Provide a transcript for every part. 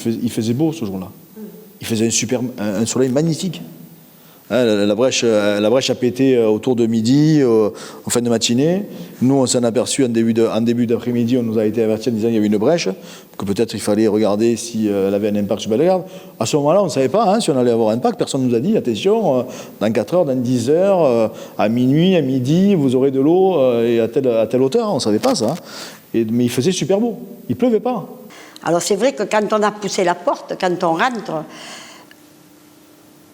il faisait beau ce jour-là. Il faisait un soleil magnifique. La brèche a pété autour de midi, en fin de matinée. Nous, on s'en a aperçu en début d'après-midi, on nous a été avertis en disant qu'il y avait une brèche, que peut-être il fallait regarder si elle avait un impact sur Bellegarde. À ce moment-là, on ne savait pas si on allait avoir un impact. Personne ne nous a dit, attention, dans 4 heures, dans 10 heures, à minuit, à midi, vous aurez de l'eau et à telle hauteur. On ne savait pas ça. Mais il faisait super beau. Il ne pleuvait pas. Alors c'est vrai que quand on a poussé la porte, quand on rentre,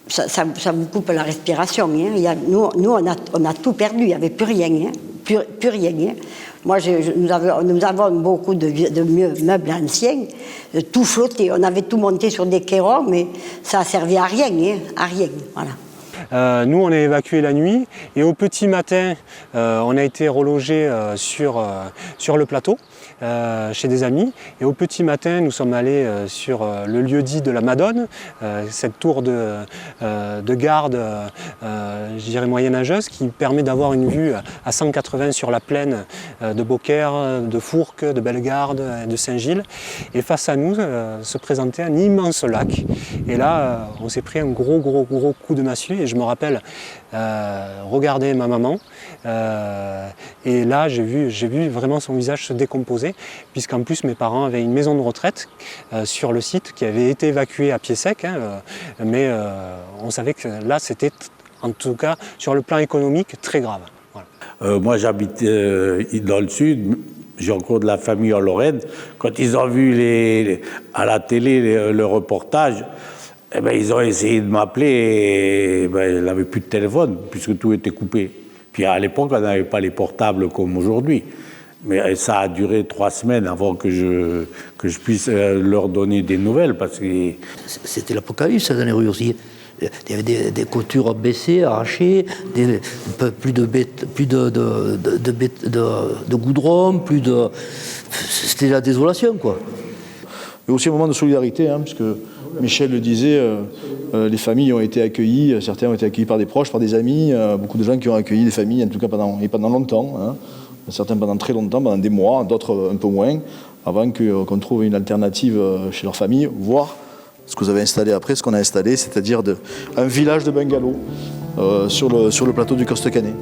ça vous coupe la respiration. Hein. Nous, on a tout perdu, il n'y avait plus rien. Hein. Plus rien. Hein. Moi, nous avons beaucoup de meubles anciens, tout flotté. On avait tout monté sur des quayrons, mais ça a servi à rien. Hein. À rien, voilà. Nous, on est évacué la nuit et au petit matin, on a été relogé sur le plateau chez des amis. Et au petit matin, nous sommes allés sur le lieu dit de la Madone, cette tour de garde, je dirais moyenâgeuse, qui permet d'avoir une vue à 180 sur la plaine de Beaucaire, de Fourques, de Bellegarde, de Saint-Gilles. Et face à nous se présentait un immense lac. Et là, on s'est pris un gros coup de massue. Et je me rappelle regarder ma maman. Et là, j'ai vu vraiment son visage se décomposer, puisqu'en plus mes parents avaient une maison de retraite sur le site qui avait été évacuée à pied sec, hein, mais on savait que là, c'était en tout cas sur le plan économique très grave. Voilà. Moi, j'habite dans le sud. J'ai encore de la famille en Lorraine. Quand ils ont vu à la télé le reportage, eh ben, ils ont essayé de m'appeler et elle n'avait plus de téléphone puisque tout était coupé. Puis à l'époque, on n'avait pas les portables comme aujourd'hui. Mais ça a duré 3 semaines avant que je puisse leur donner des nouvelles. Parce que c'était l'apocalypse dans les rues aussi. Il y avait des clôtures baissées, arrachées, plus de goudron, c'était la désolation, quoi. Mais aussi un moment de solidarité, hein, puisque Michel le disait, les familles ont été accueillies, certains ont été accueillis par des proches, par des amis, beaucoup de gens qui ont accueilli des familles, en tout cas pendant longtemps, hein, certains pendant très longtemps, pendant des mois, d'autres un peu moins, avant qu'on trouve une alternative chez leur famille, voire ce que vous avez installé après, ce qu'on a installé, c'est-à-dire un village de bungalows sur le plateau du Coste Canet.